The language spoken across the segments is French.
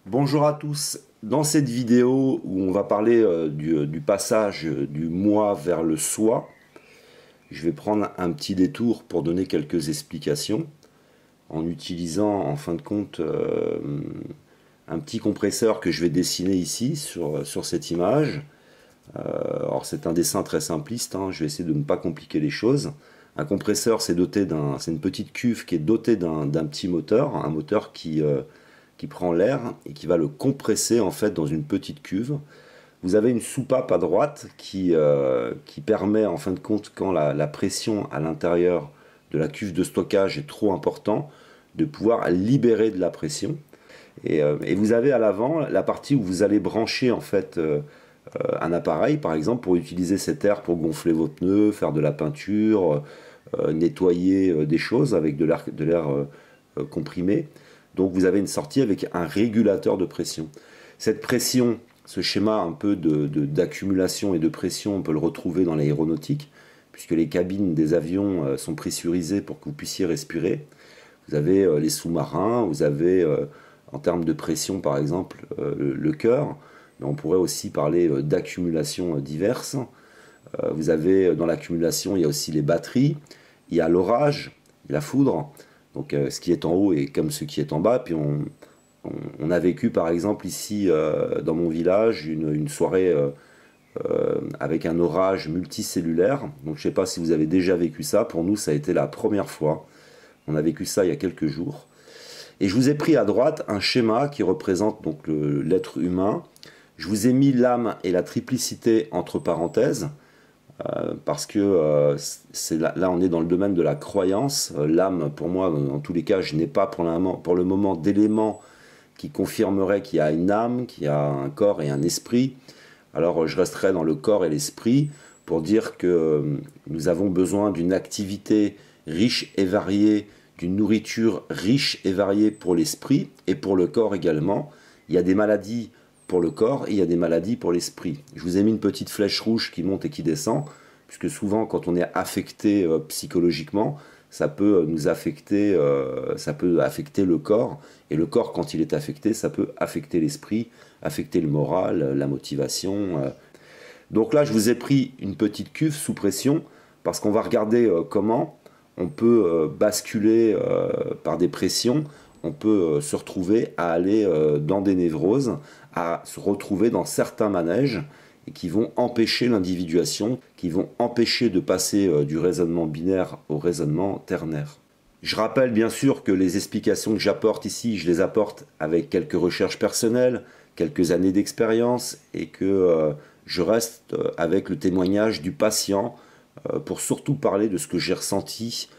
Bonjour à tous. Dans cette vidéo où on va parler du passage du moi vers le soi, je vais prendre un petit détour pour donner quelques explications en utilisant en fin de compte un petit compresseur que je vais dessiner ici sur cette image. Alors c'est un dessin très simpliste, hein, je vais essayer de ne pas compliquer les choses. Un compresseur, c'est une petite cuve qui est dotée d'un petit moteur, un moteur qui prend l'air et qui va le compresser en fait dans une petite cuve. Vous avez une soupape à droite qui permet en fin de compte, quand la pression à l'intérieur de la cuve de stockage est trop importante, de pouvoir libérer de la pression. Et vous avez à l'avant la partie où vous allez brancher en fait un appareil par exemple pour utiliser cet air pour gonfler vos pneus, faire de la peinture, nettoyer des choses avec de l'air comprimé. Donc vous avez une sortie avec un régulateur de pression. Cette pression, ce schéma un peu d'accumulation et de pression, on peut le retrouver dans l'aéronautique, puisque les cabines des avions sont pressurisées pour que vous puissiez respirer. Vous avez les sous-marins, vous avez en termes de pression par exemple le cœur, mais on pourrait aussi parler d'accumulation diverses. Vous avez dans l'accumulation, il y a aussi les batteries, il y a l'orage, la foudre. Donc ce qui est en haut est comme ce qui est en bas. Puis on a vécu par exemple ici dans mon village une soirée avec un orage multicellulaire. Donc je ne sais pas si vous avez déjà vécu ça. Pour nous ça a été la première fois. On a vécu ça il y a quelques jours. Et je vous ai pris à droite un schéma qui représente donc l'être humain. Je vous ai mis l'âme et la triplicité entre parenthèses. Parce que là on est dans le domaine de la croyance. L'âme, pour moi, dans tous les cas, je n'ai pas pour le moment d'éléments qui confirmeraient qu'il y a une âme, qu'il y a un corps et un esprit. Alors je resterai dans le corps et l'esprit pour dire que nous avons besoin d'une activité riche et variée, d'une nourriture riche et variée pour l'esprit et pour le corps également. Il y a des maladies pour le corps et il y a des maladies pour l'esprit. Je vous ai mis une petite flèche rouge qui monte et qui descend, puisque souvent quand on est affecté psychologiquement, ça peut nous affecter, ça peut affecter le corps, et le corps quand il est affecté, ça peut affecter l'esprit, affecter le moral, la motivation. Donc là je vous ai pris une petite cuve sous pression, parce qu'on va regarder comment on peut basculer par des pressions, on peut se retrouver à aller dans des névroses, à se retrouver dans certains manèges et qui vont empêcher l'individuation, qui vont empêcher de passer du raisonnement binaire au raisonnement ternaire. Je rappelle bien sûr que les explications que j'apporte ici, je les apporte avec quelques recherches personnelles, quelques années d'expérience et que je reste avec le témoignage du patient pour surtout parler de ce que j'ai ressenti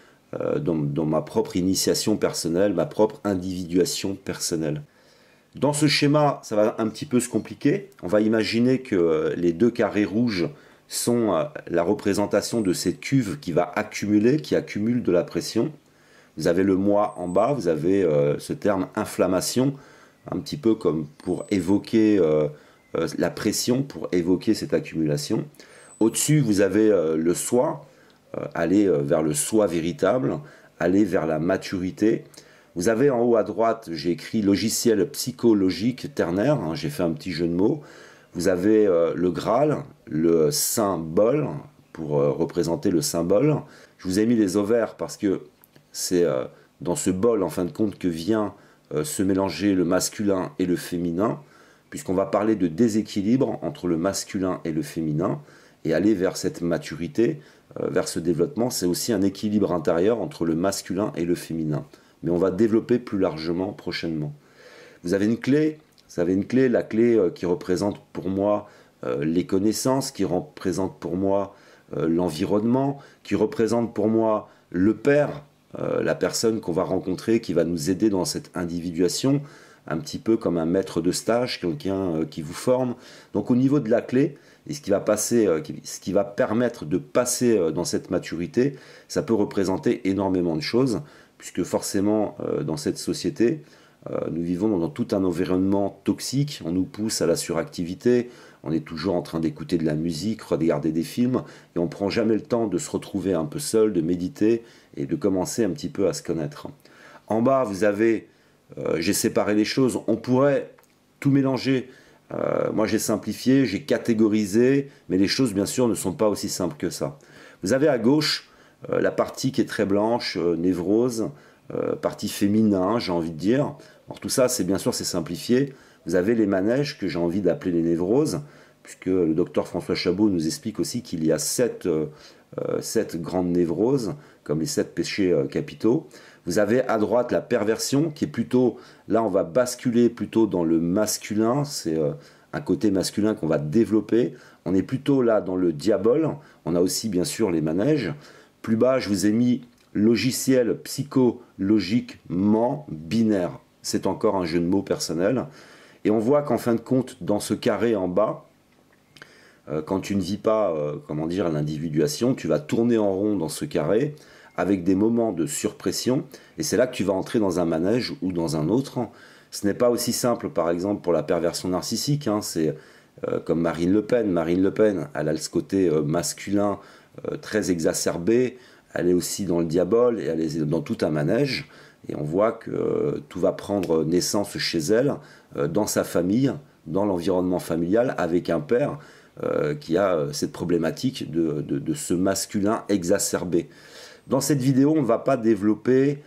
dans ma propre initiation personnelle, ma propre individuation personnelle. Dans ce schéma, ça va un petit peu se compliquer. On va imaginer que les deux carrés rouges sont la représentation de cette cuve qui va accumuler, qui accumule de la pression. Vous avez le moi en bas, vous avez ce terme inflammation, un petit peu comme pour évoquer la pression, pour évoquer cette accumulation. Au-dessus, vous avez le soi, aller vers le soi véritable, aller vers la maturité. Vous avez en haut à droite, j'ai écrit logiciel psychologique ternaire, hein, j'ai fait un petit jeu de mots. Vous avez le Graal, le symbole, pour représenter le symbole. Je vous ai mis les ovaires parce que c'est dans ce bol, en fin de compte, que vient se mélanger le masculin et le féminin, puisqu'on va parler de déséquilibre entre le masculin et le féminin, et aller vers cette maturité, vers ce développement, c'est aussi un équilibre intérieur entre le masculin et le féminin. Mais on va développer plus largement prochainement. Vous avez une clé, la clé qui représente pour moi les connaissances, qui représente pour moi l'environnement, qui représente pour moi le père, la personne qu'on va rencontrer, qui va nous aider dans cette individuation, un petit peu comme un maître de stage, quelqu'un qui vous forme. Donc au niveau de la clé, et ce qui va permettre de passer dans cette maturité, ça peut représenter énormément de choses, puisque forcément dans cette société, nous vivons dans tout un environnement toxique, on nous pousse à la suractivité, on est toujours en train d'écouter de la musique, regarder des films, et on ne prend jamais le temps de se retrouver un peu seul, de méditer, et de commencer un petit peu à se connaître. En bas, vous avez, j'ai séparé les choses, on pourrait tout mélangé. Moi j'ai simplifié, j'ai catégorisé, mais les choses bien sûr ne sont pas aussi simples que ça. Vous avez à gauche la partie qui est très blanche, névrose, partie féminin, j'ai envie de dire. Alors tout ça, c'est bien sûr, c'est simplifié. Vous avez les manèges que j'ai envie d'appeler les névroses, puisque le docteur François Chabot nous explique aussi qu'il y a sept grandes névroses, comme les 7 péchés capitaux. Vous avez à droite la perversion, qui est plutôt, là on va basculer plutôt dans le masculin, c'est un côté masculin qu'on va développer. On est plutôt là dans le diabole, on a aussi bien sûr les manèges. Plus bas, je vous ai mis logiciel psychologiquement binaire. C'est encore un jeu de mots personnel. Et on voit qu'en fin de compte, dans ce carré en bas, quand tu ne vis pas, comment dire, l'individuation, tu vas tourner en rond dans ce carré avec des moments de surpression, et c'est là que tu vas entrer dans un manège ou dans un autre. Ce n'est pas aussi simple, par exemple, pour la perversion narcissique, hein, c'est comme Marine Le Pen. Marine Le Pen, elle a ce côté masculin très exacerbé, elle est aussi dans le diabole, et elle est dans tout un manège, et on voit que tout va prendre naissance chez elle, dans sa famille, dans l'environnement familial, avec un père qui a cette problématique de ce masculin exacerbé. Dans cette vidéo, on ne va pas développer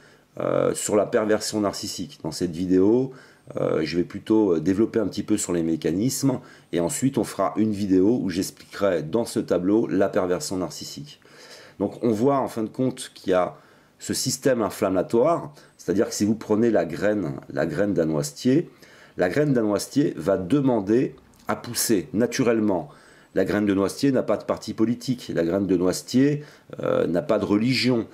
sur la perversion narcissique. Dans cette vidéo, je vais plutôt développer un petit peu sur les mécanismes, et ensuite on fera une vidéo où j'expliquerai dans ce tableau la perversion narcissique. Donc on voit en fin de compte qu'il y a ce système inflammatoire, c'est-à-dire que si vous prenez la graine d'un noisetier, la graine d'un noisetier va demander à pousser naturellement. La graine de noisetier n'a pas de parti politique, la graine de noisetier n'a pas de religion,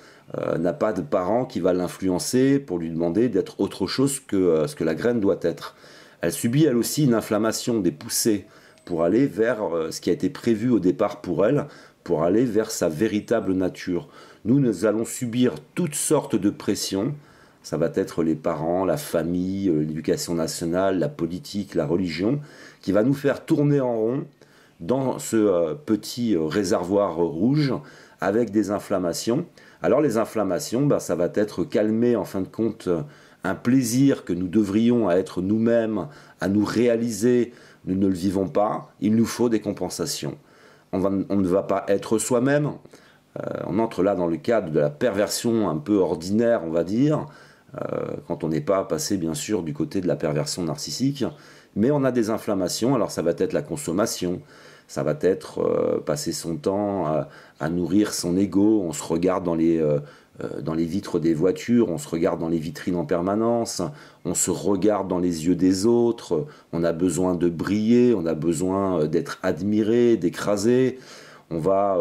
n'a pas de parent qui va l'influencer pour lui demander d'être autre chose que ce que la graine doit être. Elle subit elle aussi une inflammation des poussées pour aller vers ce qui a été prévu au départ pour elle, pour aller vers sa véritable nature. Nous allons subir toutes sortes de pressions. Ça va être les parents, la famille, l'éducation nationale, la politique, la religion, qui va nous faire tourner en rond dans ce petit réservoir rouge avec des inflammations. Alors les inflammations, ça va être calmer en fin de compte un plaisir que nous devrions à être nous-mêmes, à nous réaliser. Nous ne le vivons pas, il nous faut des compensations. On ne va pas être soi-même. On entre là dans le cadre de la perversion un peu ordinaire, on va dire, quand on n'est pas passé bien sûr du côté de la perversion narcissique, mais on a des inflammations. Alors ça va être la consommation, ça va être passer son temps à nourrir son ego. On se regarde dans les vitres des voitures, on se regarde dans les vitrines en permanence, on se regarde dans les yeux des autres, on a besoin de briller, on a besoin d'être admiré, d'écraser. On va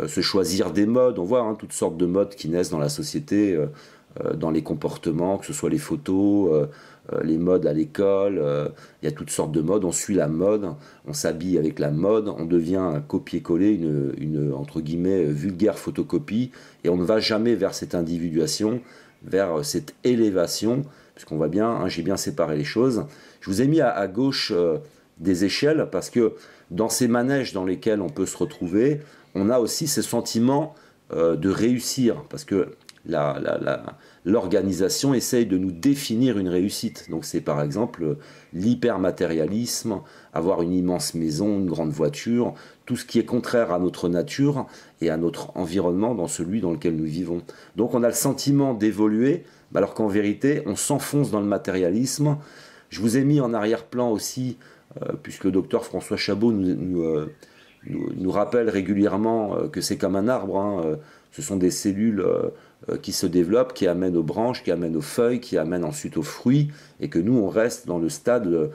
se choisir des modes, on voit toutes sortes de modes qui naissent dans la société, dans les comportements, que ce soit les photos, les modes à l'école, il y a toutes sortes de modes, on suit la mode, on s'habille avec la mode, on devient un copier-coller, une entre guillemets vulgaire photocopie, et on ne va jamais vers cette individuation, vers cette élévation, puisqu'on voit bien, j'ai bien séparé les choses. Je vous ai mis à gauche des échelles, parce que dans ces manèges dans lesquels on peut se retrouver, on a aussi ce sentiment de réussir, parce que l'organisation essaye de nous définir une réussite. Donc c'est par exemple l'hypermatérialisme, avoir une immense maison, une grande voiture, tout ce qui est contraire à notre nature et à notre environnement dans celui dans lequel nous vivons. Donc on a le sentiment d'évoluer, alors qu'en vérité on s'enfonce dans le matérialisme. Je vous ai mis en arrière-plan aussi, puisque le docteur François Chabot nous rappelle régulièrement que c'est comme un arbre, ce sont des cellules qui se développent, qui amènent aux branches, qui amènent aux feuilles, qui amènent ensuite aux fruits, et que nous on reste dans le stade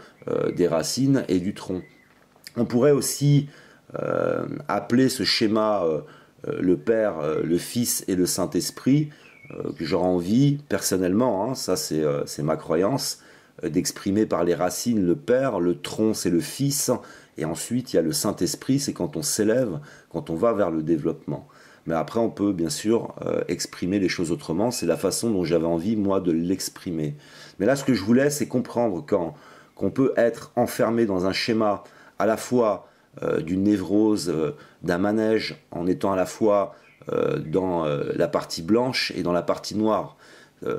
des racines et du tronc. On pourrait aussi appeler ce schéma le Père, le Fils et le Saint-Esprit, que j'aurais envie personnellement, ça c'est ma croyance, d'exprimer par les racines le Père, le tronc c'est le Fils, et ensuite il y a le Saint-Esprit, c'est quand on s'élève, quand on va vers le développement. Mais après on peut bien sûr exprimer les choses autrement, c'est la façon dont j'avais envie moi de l'exprimer. Mais là ce que je voulais c'est comprendre qu'on peut être enfermé dans un schéma à la fois d'une névrose, d'un manège, en étant à la fois dans la partie blanche et dans la partie noire.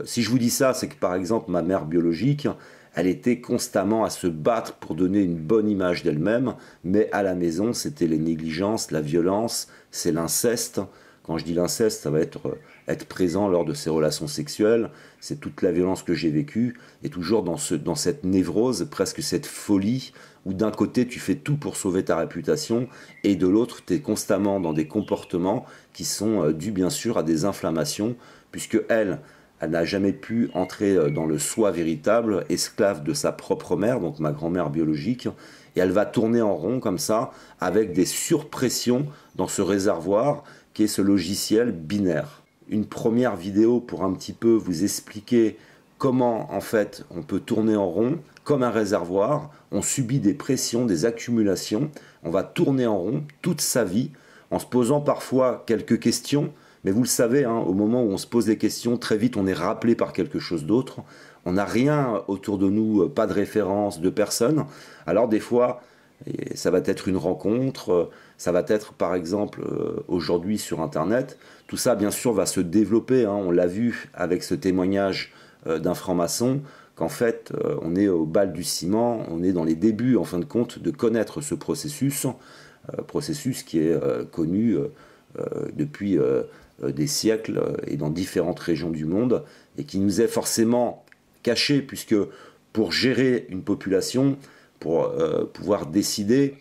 Si je vous dis ça, c'est que par exemple ma mère biologique, Elle était constamment à se battre pour donner une bonne image d'elle-même, mais à la maison, c'était les négligences, la violence, c'est l'inceste. Quand je dis l'inceste, ça va être présent lors de ses relations sexuelles, c'est toute la violence que j'ai vécue, et toujours dans cette névrose, presque cette folie, où d'un côté tu fais tout pour sauver ta réputation, et de l'autre tu es constamment dans des comportements qui sont dus bien sûr à des inflammations, puisque elle n'a jamais pu entrer dans le soi véritable, esclave de sa propre mère, donc ma grand-mère biologique, et elle va tourner en rond comme ça, avec des surpressions dans ce réservoir qui est ce logiciel binaire. Une première vidéo pour un petit peu vous expliquer comment en fait on peut tourner en rond comme un réservoir, on subit des pressions, des accumulations, on va tourner en rond toute sa vie en se posant parfois quelques questions, mais vous le savez, hein, au moment où on se pose des questions, très vite on est rappelé par quelque chose d'autre, on n'a rien autour de nous, pas de référence, de personne, alors des fois ça va être une rencontre, ça va être par exemple aujourd'hui sur internet, tout ça bien sûr va se développer, hein, on l'a vu avec ce témoignage d'un franc-maçon, qu'en fait on est au bal du ciment, on est dans les débuts en fin de compte de connaître ce processus, processus qui est connu depuis des siècles et dans différentes régions du monde et qui nous est forcément caché puisque pour gérer une population, pour pouvoir décider,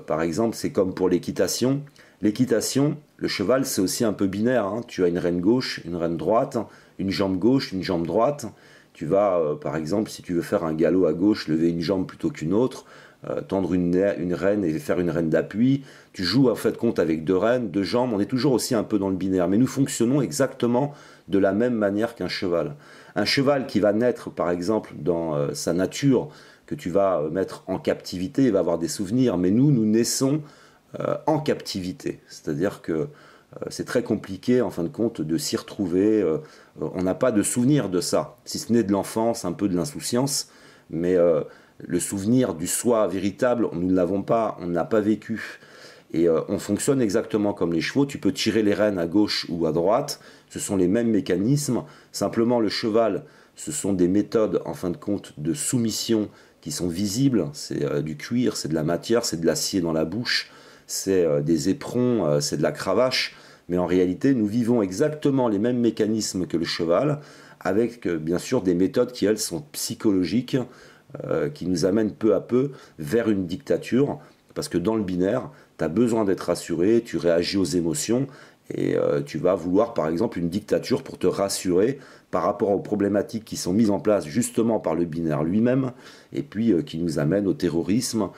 par exemple c'est comme pour l'équitation, le cheval c'est aussi un peu binaire, hein. Tu as une reine gauche, une reine droite, une jambe gauche, une jambe droite, tu vas par exemple si tu veux faire un galop à gauche, lever une jambe plutôt qu'une autre, tendre une reine et faire une reine d'appui, tu joues en fait compte avec deux reines, deux jambes, on est toujours aussi un peu dans le binaire, mais nous fonctionnons exactement de la même manière qu'un cheval. Un cheval qui va naître par exemple dans sa nature, que tu vas mettre en captivité, il va avoir des souvenirs, mais nous naissons en captivité, c'est-à-dire que c'est très compliqué en fin de compte de s'y retrouver, on n'a pas de souvenir de ça, si ce n'est de l'enfance, un peu de l'insouciance, mais le souvenir du soi véritable, nous ne l'avons pas, on n'a pas vécu. Et on fonctionne exactement comme les chevaux, tu peux tirer les rênes à gauche ou à droite, ce sont les mêmes mécanismes, simplement le cheval, ce sont des méthodes en fin de compte de soumission qui sont visibles, c'est du cuir, c'est de la matière, c'est de l'acier dans la bouche, c'est des éperons, c'est de la cravache, mais en réalité nous vivons exactement les mêmes mécanismes que le cheval, avec bien sûr des méthodes qui elles sont psychologiques, qui nous amènent peu à peu vers une dictature, parce que dans le binaire, tu as besoin d'être rassuré, tu réagis aux émotions, et tu vas vouloir par exemple une dictature pour te rassurer par rapport aux problématiques qui sont mises en place justement par le binaire lui-même, et puis qui nous amènent au terrorisme,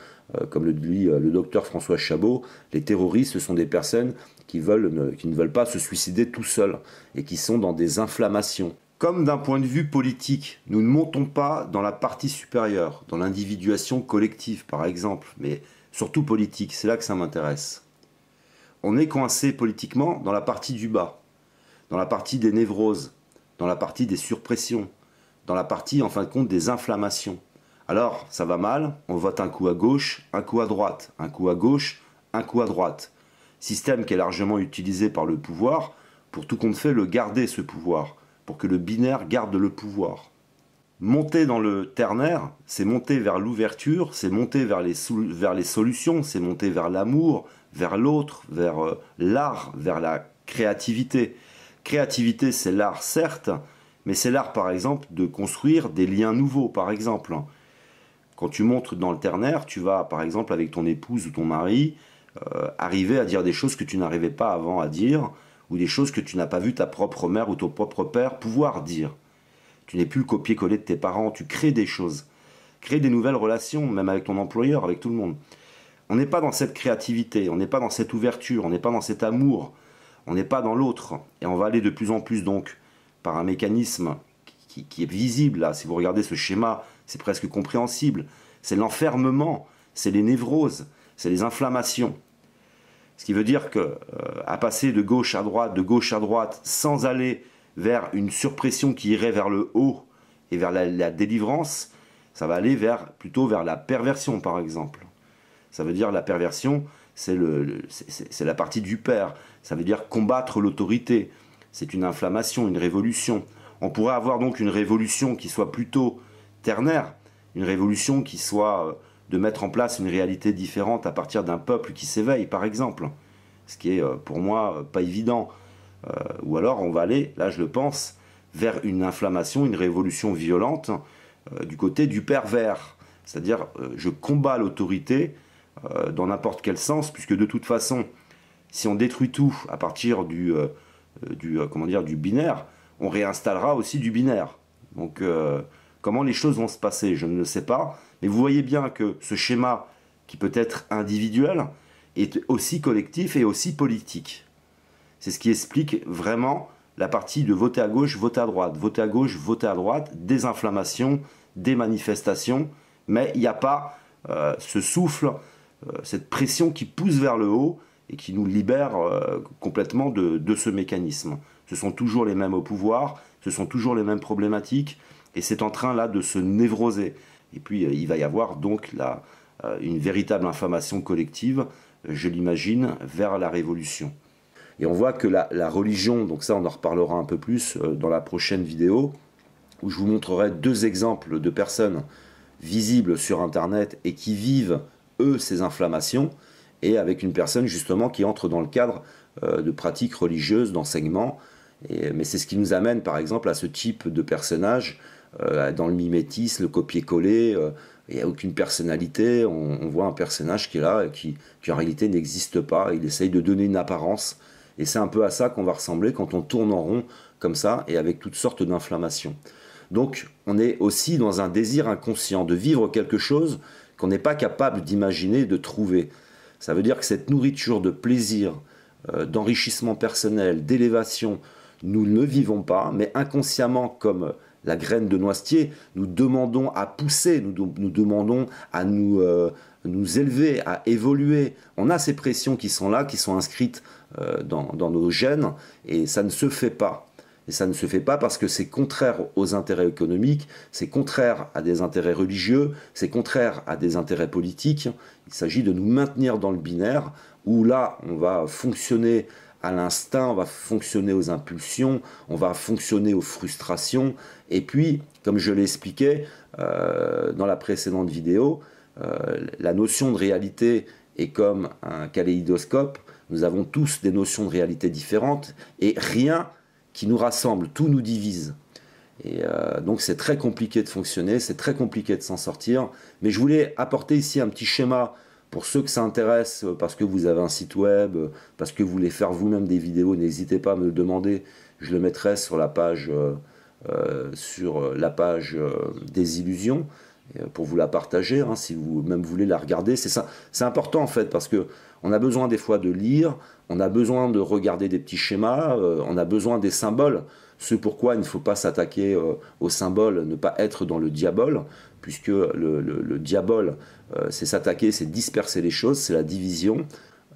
comme le dit le docteur François Chabot, les terroristes ce sont des personnes qui ne veulent pas se suicider tout seuls, et qui sont dans des inflammations. Comme d'un point de vue politique, nous ne montons pas dans la partie supérieure, dans l'individuation collective par exemple, mais surtout politique, c'est là que ça m'intéresse. On est coincé politiquement dans la partie du bas, dans la partie des névroses, dans la partie des surpressions, dans la partie en fin de compte des inflammations. Alors ça va mal, on vote un coup à gauche, un coup à droite, un coup à gauche, un coup à droite. Système qui est largement utilisé par le pouvoir pour tout compte fait le garder ce pouvoir, pour que le binaire garde le pouvoir. Monter dans le ternaire, c'est monter vers l'ouverture, c'est monter vers les solutions, c'est monter vers l'amour, vers l'autre, vers l'art, vers la créativité. Créativité, c'est l'art, certes, mais c'est l'art, par exemple, de construire des liens nouveaux, par exemple. Quand tu montes dans le ternaire, tu vas, par exemple, avec ton épouse ou ton mari, arriver à dire des choses que tu n'arrivais pas avant à dire, ou des choses que tu n'as pas vu ta propre mère ou ton propre père pouvoir dire. Tu n'es plus le copier-coller de tes parents, tu crées des choses. Créer des nouvelles relations, même avec ton employeur, avec tout le monde. On n'est pas dans cette créativité, on n'est pas dans cette ouverture, on n'est pas dans cet amour, on n'est pas dans l'autre. Et on va aller de plus en plus donc par un mécanisme qui est visible là. Si vous regardez ce schéma, c'est presque compréhensible. C'est l'enfermement, c'est les névroses, c'est les inflammations. Ce qui veut dire que à passer de gauche à droite, sans aller vers une surpression qui irait vers le haut et vers la délivrance, ça va aller plutôt vers la perversion par exemple. Ça veut dire la perversion, c'est la partie du père. Ça veut dire combattre l'autorité. C'est une inflammation, une révolution. On pourrait avoir donc une révolution qui soit plutôt ternaire, une révolution qui soit de mettre en place une réalité différente à partir d'un peuple qui s'éveille, par exemple. Ce qui est, pour moi, pas évident. Ou alors, on va aller, là je le pense, vers une inflammation, une révolution violente du côté du pervers. C'est-à-dire, je combats l'autorité dans n'importe quel sens, puisque de toute façon, si on détruit tout à partir comment dire, du binaire, on réinstallera aussi du binaire. Donc, comment les choses vont se passer, je ne le sais pas. Mais vous voyez bien que ce schéma, qui peut être individuel, est aussi collectif et aussi politique. C'est ce qui explique vraiment la partie de voter à gauche, voter à droite, voter à gauche, voter à droite, des inflammations, des manifestations, mais il n'y a pas ce souffle, cette pression qui pousse vers le haut et qui nous libère complètement de ce mécanisme. Ce sont toujours les mêmes au pouvoir, ce sont toujours les mêmes problématiques, et c'est en train là de se névroser. Et puis il va y avoir donc une véritable inflammation collective, je l'imagine, vers la révolution. Et on voit que la religion, donc ça on en reparlera un peu plus dans la prochaine vidéo, où je vous montrerai 2 exemples de personnes visibles sur Internet et qui vivent, eux, ces inflammations, et avec une personne justement qui entre dans le cadre de pratiques religieuses, d'enseignement. Mais c'est ce qui nous amène par exemple à ce type de personnage, dans le mimétisme, le copier-coller, il n'y a aucune personnalité, on voit un personnage qui est là, qui en réalité n'existe pas, il essaye de donner une apparence, et c'est un peu à ça qu'on va ressembler quand on tourne en rond comme ça, et avec toutes sortes d'inflammations. Donc on est aussi dans un désir inconscient de vivre quelque chose qu'on n'est pas capable d'imaginer, de trouver. Ça veut dire que cette nourriture de plaisir, d'enrichissement personnel, d'élévation, nous ne le vivons pas, mais inconsciemment, comme la graine de noisetier, nous demandons à pousser, nous demandons à nous élever, à évoluer. On a ces pressions qui sont là, qui sont inscrites dans nos gènes, et ça ne se fait pas. Et ça ne se fait pas parce que c'est contraire aux intérêts économiques, c'est contraire à des intérêts religieux, c'est contraire à des intérêts politiques. Il s'agit de nous maintenir dans le binaire, où là, on va fonctionner à l'instinct, on va fonctionner aux impulsions, on va fonctionner aux frustrations. Et puis, comme je l'expliquais dans la précédente vidéo, la notion de réalité est comme un kaléidoscope. Nous avons tous des notions de réalité différentes et rien qui nous rassemble, tout nous divise. Et donc c'est très compliqué de fonctionner, c'est très compliqué de s'en sortir. Mais je voulais apporter ici un petit schéma pour ceux que ça intéresse, parce que vous avez un site web, parce que vous voulez faire vous-même des vidéos, n'hésitez pas à me le demander. Je le mettrai sur la page, des illusions, pour vous la partager, hein, si vous même voulez la regarder. C'est important en fait, parce que on a besoin des fois de lire, on a besoin de regarder des petits schémas, on a besoin des symboles. Ce pourquoi il ne faut pas s'attaquer aux symboles, ne pas être dans le diabole, puisque le diabole, c'est s'attaquer, c'est disperser les choses, c'est la division.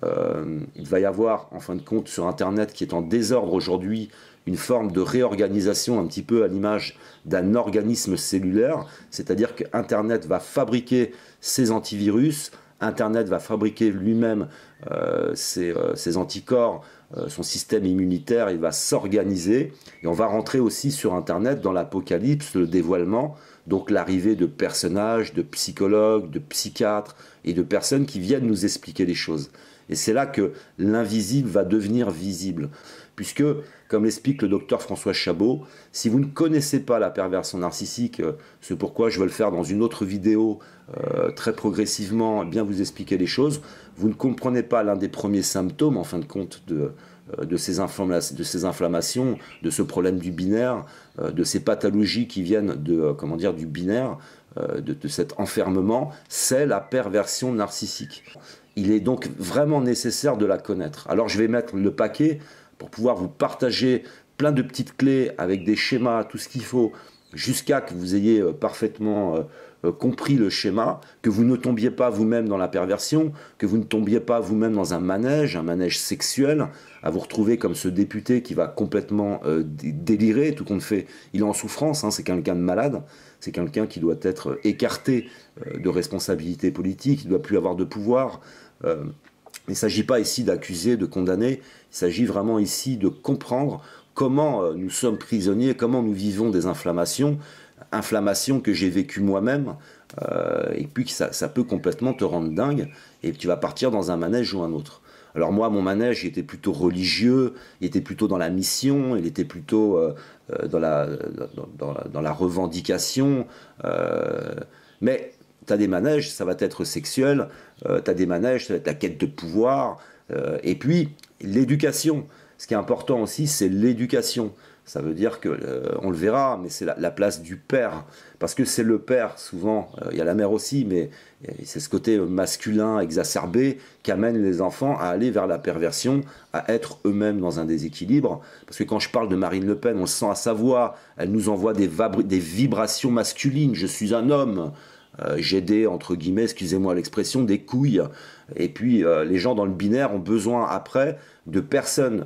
Il va y avoir, en fin de compte, sur Internet, qui est en désordre aujourd'hui, une forme de réorganisation un petit peu à l'image d'un organisme cellulaire, c'est-à-dire que Internet va fabriquer ses antivirus, Internet va fabriquer lui-même ses anticorps, son système immunitaire, il va s'organiser, et on va rentrer aussi sur Internet dans l'apocalypse, le dévoilement, donc l'arrivée de personnages, de psychologues, de psychiatres et de personnes qui viennent nous expliquer les choses. Et c'est là que l'invisible va devenir visible. Puisque, comme l'explique le docteur François Chabot, si vous ne connaissez pas la perversion narcissique, c'est pourquoi je vais le faire dans une autre vidéo, très progressivement, bien vous expliquer les choses, vous ne comprenez pas l'un des premiers symptômes, en fin de compte, de ces inflammations, de ce problème du binaire, de ces pathologies qui viennent du binaire, de cet enfermement, c'est la perversion narcissique. Il est donc vraiment nécessaire de la connaître. Alors je vais mettre le paquet pour pouvoir vous partager plein de petites clés avec des schémas, tout ce qu'il faut, jusqu'à que vous ayez parfaitement compris le schéma, que vous ne tombiez pas vous-même dans la perversion, que vous ne tombiez pas vous-même dans un manège sexuel, à vous retrouver comme ce député qui va complètement délirer, tout compte fait. Il est en souffrance, hein, c'est quelqu'un de malade, c'est quelqu'un qui doit être écarté de responsabilités politiques, il ne doit plus avoir de pouvoir. Il ne s'agit pas ici d'accuser, de condamner, il s'agit vraiment ici de comprendre comment nous sommes prisonniers, comment nous vivons des inflammations, inflammation que j'ai vécue moi-même, et puis que ça peut complètement te rendre dingue, et tu vas partir dans un manège ou un autre. Alors moi, mon manège, il était plutôt religieux, il était plutôt dans la mission, il était plutôt dans la revendication, mais tu as des manèges, ça va être sexuel, tu as des manèges, ça va être la quête de pouvoir, et puis l'éducation. Ce qui est important aussi, c'est l'éducation. Ça veut dire que, on le verra, mais c'est la place du père. Parce que c'est le père, souvent, il y a la mère aussi, mais c'est ce côté masculin exacerbé qui amène les enfants à aller vers la perversion, à être eux-mêmes dans un déséquilibre. Parce que quand je parle de Marine Le Pen, on le sent à sa voix, elle nous envoie des vibrations masculines. Je suis un homme. J'ai des, entre guillemets, excusez-moi l'expression, des couilles. Et puis les gens dans le binaire ont besoin après de personnes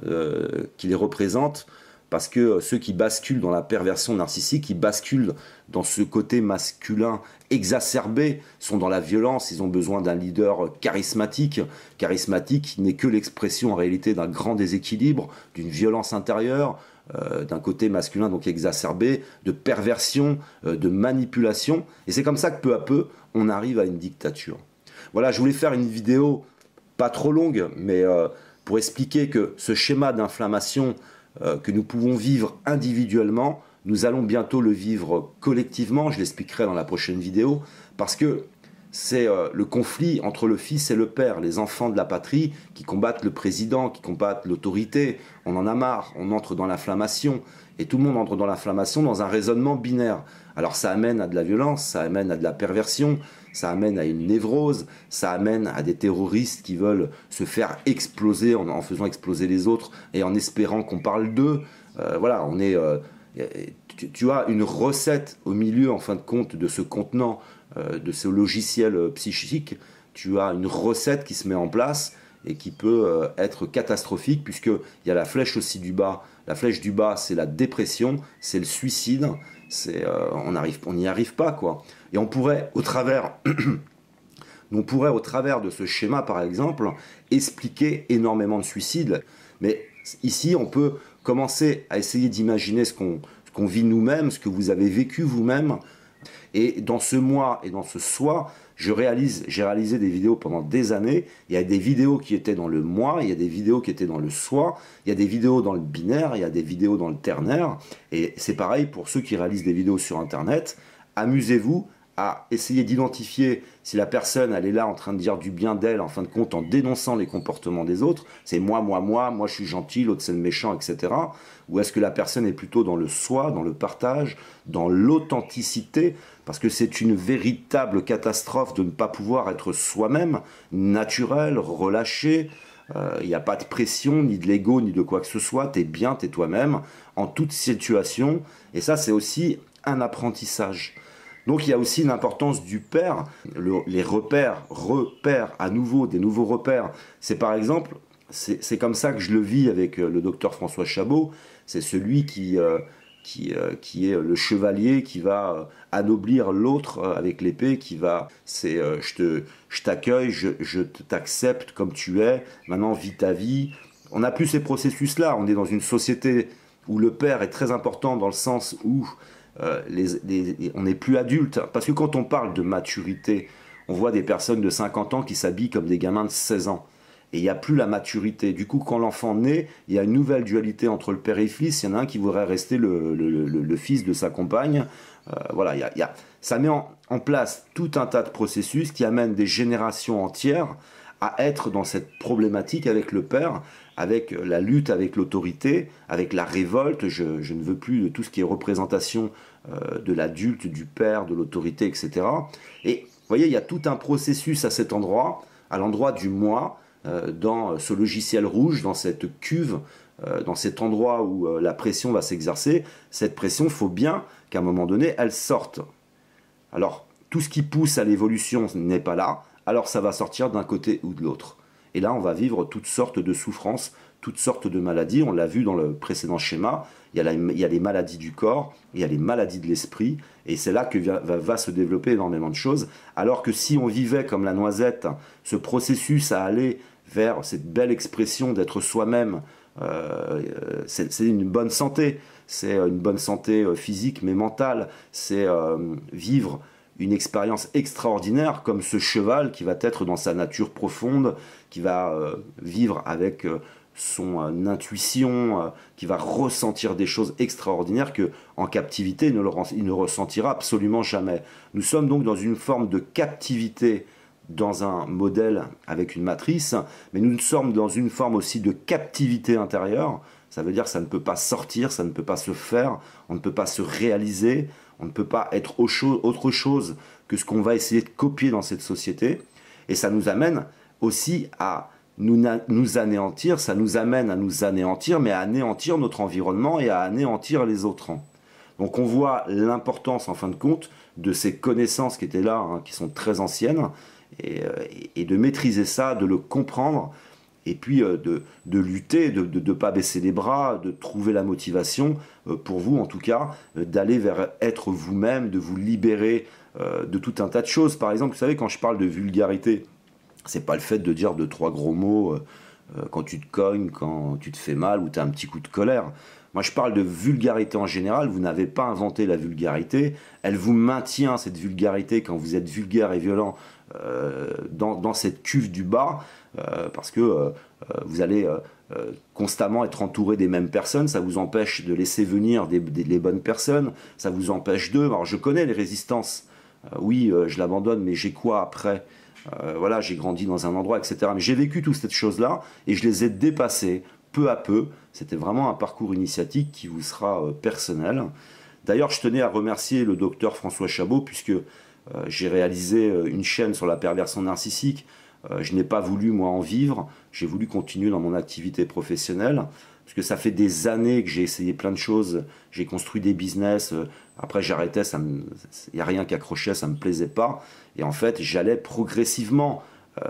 qui les représentent, parce que ceux qui basculent dans la perversion narcissique, qui basculent dans ce côté masculin exacerbé, sont dans la violence, ils ont besoin d'un leader charismatique qui n'est que l'expression en réalité d'un grand déséquilibre, d'une violence intérieure, d'un côté masculin donc exacerbé, de perversion, de manipulation, et c'est comme ça que peu à peu, on arrive à une dictature. Voilà, je voulais faire une vidéo pas trop longue, mais pour expliquer que ce schéma d'inflammation que nous pouvons vivre individuellement, nous allons bientôt le vivre collectivement, je l'expliquerai dans la prochaine vidéo, parce que c'est le conflit entre le fils et le père, les enfants de la patrie qui combattent le président, qui combattent l'autorité. On en a marre, on entre dans l'inflammation, et tout le monde entre dans l'inflammation dans un raisonnement binaire. Alors ça amène à de la violence, ça amène à de la perversion, ça amène à une névrose, ça amène à des terroristes qui veulent se faire exploser en faisant exploser les autres et en espérant qu'on parle d'eux. Voilà, on est... tu as une recette au milieu, en fin de compte, de ce contenant, de ce logiciel psychique. Tu as une recette qui se met en place et qui peut être catastrophique, puisqu'il y a la flèche aussi du bas. La flèche du bas, c'est la dépression, c'est le suicide, on n'y arrive pas, quoi. Et on pourrait, au travers de ce schéma, par exemple, expliquer énormément de suicides. Mais ici, on peut commencer à essayer d'imaginer ce qu'on vit nous-mêmes, ce que vous avez vécu vous-même. Et dans ce moi et dans ce soi, j'ai réalisé des vidéos pendant des années. Il y a des vidéos qui étaient dans le moi, il y a des vidéos qui étaient dans le soi, il y a des vidéos dans le binaire, il y a des vidéos dans le ternaire. Et c'est pareil pour ceux qui réalisent des vidéos sur Internet. Amusez-vous à essayer d'identifier si la personne, elle est là en train de dire du bien d'elle, en fin de compte, en dénonçant les comportements des autres. C'est moi je suis gentil, l'autre c'est le méchant, etc. Ou est-ce que la personne est plutôt dans le soi, dans le partage, dans l'authenticité? Parce que c'est une véritable catastrophe de ne pas pouvoir être soi-même, naturel, relâché. Il n'y a pas de pression, ni de l'ego, ni de quoi que ce soit. Tu es bien, tu es toi-même, en toute situation. Et ça, c'est aussi un apprentissage. Donc il y a aussi l'importance du père, les repères à nouveau, des nouveaux repères. C'est par exemple, c'est comme ça que je le vis avec le docteur François Chabot, c'est celui qui est le chevalier qui va anoblir l'autre avec l'épée, qui va, je t'accueille, je t'accepte comme tu es, maintenant vis ta vie. On n'a plus ces processus-là, on est dans une société où le père est très important dans le sens où on n'est plus adulte, parce que quand on parle de maturité, on voit des personnes de 50 ans qui s'habillent comme des gamins de 16 ans, et il n'y a plus la maturité. Du coup, quand l'enfant naît, il y a une nouvelle dualité entre le père et le fils. Il y en a un qui voudrait rester le fils de sa compagne. Voilà, ça met en place tout un tas de processus qui amènent des générations entières à être dans cette problématique avec le père, avec la lutte avec l'autorité, avec la révolte. Je ne veux plus de tout ce qui est représentation de l'adulte, du père, de l'autorité, etc. Et vous voyez, il y a tout un processus à cet endroit, à l'endroit du moi, dans ce logiciel rouge, dans cette cuve, dans cet endroit où la pression va s'exercer. Cette pression, il faut bien qu'à un moment donné, elle sorte. Alors, tout ce qui pousse à l'évolution n'est pas là, alors ça va sortir d'un côté ou de l'autre. Et là, on va vivre toutes sortes de souffrances, toutes sortes de maladies. On l'a vu dans le précédent schéma. Il y a les maladies du corps, il y a les maladies de l'esprit. Et c'est là que va se développer énormément de choses. Alors que si on vivait comme la noisette, ce processus à aller vers cette belle expression d'être soi-même, c'est une bonne santé. c'est une bonne santé physique mais mentale, c'est vivre une expérience extraordinaire comme ce cheval qui va être dans sa nature profonde, qui va vivre avec son intuition, qui va ressentir des choses extraordinaires que en captivité il ne ressentira absolument jamais. Nous sommes donc dans une forme de captivité dans un modèle avec une matrice, mais nous sommes dans une forme aussi de captivité intérieure. Ça veut dire que ça ne peut pas sortir, ça ne peut pas se faire, on ne peut pas se réaliser, on ne peut pas être autre chose que ce qu'on va essayer de copier dans cette société. Et ça nous amène aussi à nous anéantir, ça nous amène à nous anéantir, mais à anéantir notre environnement et à anéantir les autres. Donc on voit l'importance en fin de compte de ces connaissances qui étaient là, hein, qui sont très anciennes, et de maîtriser ça, de le comprendre, et puis de lutter, de ne pas baisser les bras, de trouver la motivation, pour vous en tout cas, d'aller vers être vous-même, de vous libérer de tout un tas de choses. Par exemple, vous savez, quand je parle de vulgarité, c'est pas le fait de dire 2-3 gros mots quand tu te cognes, quand tu te fais mal ou tu as un petit coup de colère. Moi, je parle de vulgarité en général. Vous n'avez pas inventé la vulgarité. Elle vous maintient, cette vulgarité, quand vous êtes vulgaire et violent dans cette cuve du bas, parce que vous allez constamment être entouré des mêmes personnes. Ça vous empêche de laisser venir les bonnes personnes. Ça vous empêche d'eux. Alors, je connais les résistances. Oui, je l'abandonne, mais j'ai quoi après ? Voilà, j'ai grandi dans un endroit, etc. Mais j'ai vécu toutes ces choses-là et je les ai dépassées peu à peu. C'était vraiment un parcours initiatique qui vous sera personnel. D'ailleurs, je tenais à remercier le docteur François Chabot puisque j'ai réalisé une chaîne sur la perversion narcissique. Je n'ai pas voulu, moi, en vivre. J'ai voulu continuer dans mon activité professionnelle parce que ça fait des années que j'ai essayé plein de choses. J'ai construit des business. Après, j'arrêtais. Il n'y a rien qui accrochait, ça ne me plaisait pas. Et en fait, j'allais progressivement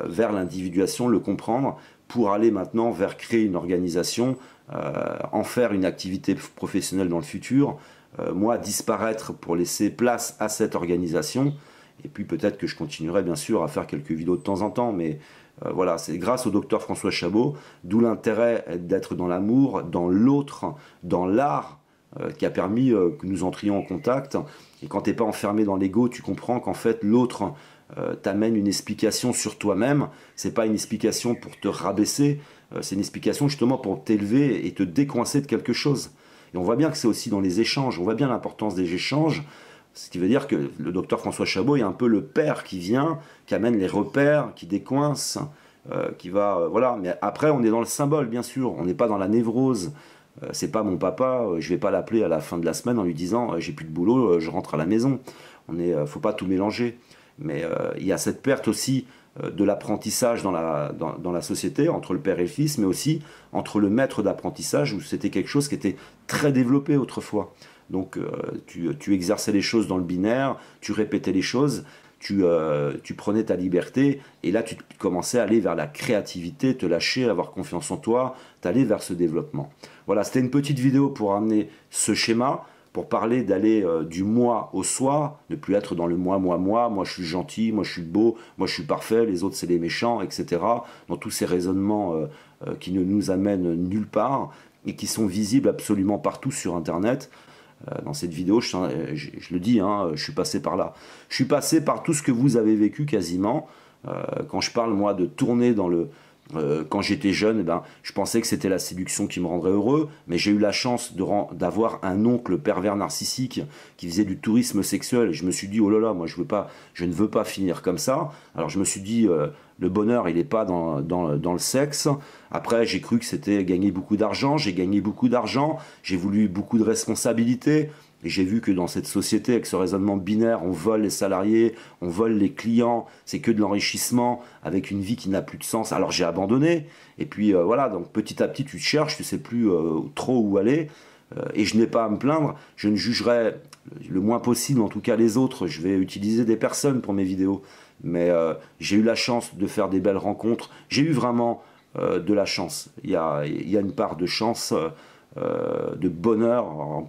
vers l'individuation, le comprendre, pour aller maintenant vers créer une organisation, en faire une activité professionnelle dans le futur, moi disparaître pour laisser place à cette organisation, et puis peut-être que je continuerai bien sûr à faire quelques vidéos de temps en temps, mais voilà, c'est grâce au docteur François Chabot, d'où l'intérêt d'être dans l'amour, dans l'autre, dans l'art, qui a permis que nous entrions en contact. Et quand tu n'es pas enfermé dans l'ego, tu comprends qu'en fait l'autre t'amène une explication sur toi-même. C'est pas une explication pour te rabaisser, c'est une explication justement pour t'élever et te décoincer de quelque chose. Et on voit bien que c'est aussi dans les échanges, on voit bien l'importance des échanges, ce qui veut dire que le docteur François Chabot est un peu le père qui vient, qui amène les repères, qui décoince, qui va... voilà. Mais après, on est dans le symbole, bien sûr, on n'est pas dans la névrose. C'est pas mon papa, je vais pas l'appeler à la fin de la semaine en lui disant j'ai plus de boulot, je rentre à la maison. Faut pas tout mélanger. Mais il y a cette perte aussi de l'apprentissage dans la société, entre le père et le fils, mais aussi entre le maître d'apprentissage, où c'était quelque chose qui était très développé autrefois. Donc tu exerçais les choses dans le binaire, tu répétais les choses, tu prenais ta liberté, et là tu commençais à aller vers la créativité, te lâcher, avoir confiance en toi, t'aller vers ce développement. Voilà, c'était une petite vidéo pour amener ce schéma, pour parler d'aller du moi au soi, ne plus être dans le moi je suis gentil, moi je suis beau, moi je suis parfait, les autres c'est les méchants, etc. Dans tous ces raisonnements qui ne nous amènent nulle part et qui sont visibles absolument partout sur Internet. Dans cette vidéo, je le dis, hein, je suis passé par là. Je suis passé par tout ce que vous avez vécu quasiment. Quand je parle, moi, de tourner dans le... quand j'étais jeune, eh ben, je pensais que c'était la séduction qui me rendrait heureux, mais j'ai eu la chance d'avoir un oncle pervers narcissique qui faisait du tourisme sexuel, et je me suis dit, oh là là, moi je ne veux pas finir comme ça. Alors je me suis dit, le bonheur, il n'est pas dans le sexe. Après, j'ai cru que c'était gagner beaucoup d'argent, j'ai gagné beaucoup d'argent, j'ai voulu beaucoup de responsabilités. Et j'ai vu que dans cette société, avec ce raisonnement binaire, on vole les salariés, on vole les clients, c'est que de l'enrichissement, avec une vie qui n'a plus de sens. Alors j'ai abandonné, et puis voilà, donc petit à petit tu te cherches, tu sais plus trop où aller, et je n'ai pas à me plaindre, je ne jugerai le moins possible, en tout cas les autres, je vais utiliser des personnes pour mes vidéos, mais j'ai eu la chance de faire des belles rencontres, j'ai eu vraiment de la chance, il y a une part de chance, de bonheur,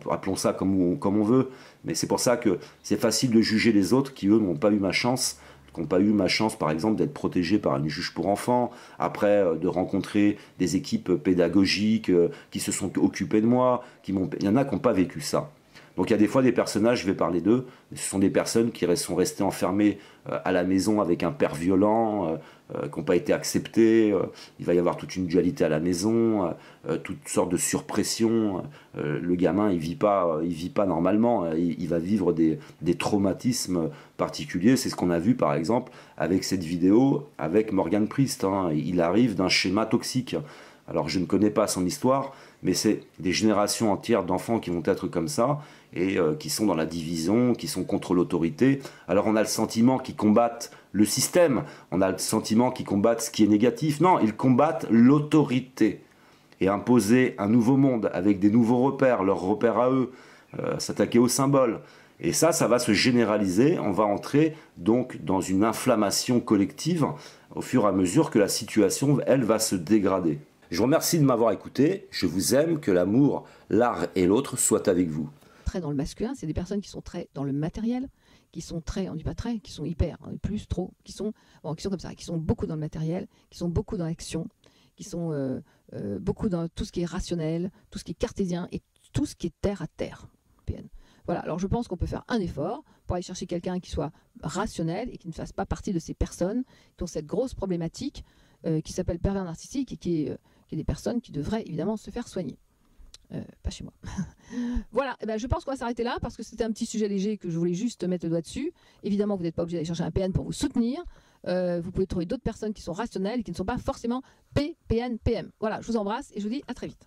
appelons ça comme on veut, mais c'est pour ça que c'est facile de juger les autres qui eux n'ont pas eu ma chance, qui n'ont pas eu ma chance, par exemple, d'être protégés par une juge pour enfants, après de rencontrer des équipes pédagogiques qui se sont occupées de moi, il y en a qui n'ont pas vécu ça. Donc il y a des fois des personnages, je vais parler d'eux, ce sont des personnes qui sont restées enfermées à la maison avec un père violent, qui n'ont pas été acceptées, il va y avoir toute une dualité à la maison, toutes sortes de surpression, le gamin il vit pas normalement, il va vivre des traumatismes particuliers, c'est ce qu'on a vu par exemple avec cette vidéo avec Morgan Priest, hein. Il arrive d'un schéma toxique. Alors je ne connais pas son histoire, mais c'est des générations entières d'enfants qui vont être comme ça, et qui sont dans la division, qui sont contre l'autorité. Alors on a le sentiment qu'ils combattent le système, on a le sentiment qu'ils combattent ce qui est négatif. Non, ils combattent l'autorité. Et imposer un nouveau monde avec des nouveaux repères, leurs repères à eux, s'attaquer aux symboles. Et ça va se généraliser, on va entrer donc dans une inflammation collective au fur et à mesure que la situation, elle, va se dégrader. Je vous remercie de m'avoir écouté, je vous aime, que l'amour, l'art et l'autre soient avec vous. Très dans le masculin, c'est des personnes qui sont très dans le matériel, qui sont très, on dit pas très, qui sont hyper, plus, trop, qui sont comme ça, qui sont beaucoup dans le matériel, qui sont beaucoup dans l'action, qui sont beaucoup dans tout ce qui est rationnel, tout ce qui est cartésien et tout ce qui est terre à terre. PN. Voilà, alors je pense qu'on peut faire un effort pour aller chercher quelqu'un qui soit rationnel et qui ne fasse pas partie de ces personnes qui ont cette grosse problématique qui s'appelle pervers narcissique et qui est des personnes qui devraient évidemment se faire soigner. Pas chez moi. Voilà, et ben je pense qu'on va s'arrêter là parce que c'était un petit sujet léger que je voulais juste mettre le doigt dessus. Évidemment, vous n'êtes pas obligé d'aller chercher un PN pour vous soutenir. Vous pouvez trouver d'autres personnes qui sont rationnelles et qui ne sont pas forcément PN, PM. Voilà, je vous embrasse et je vous dis à très vite.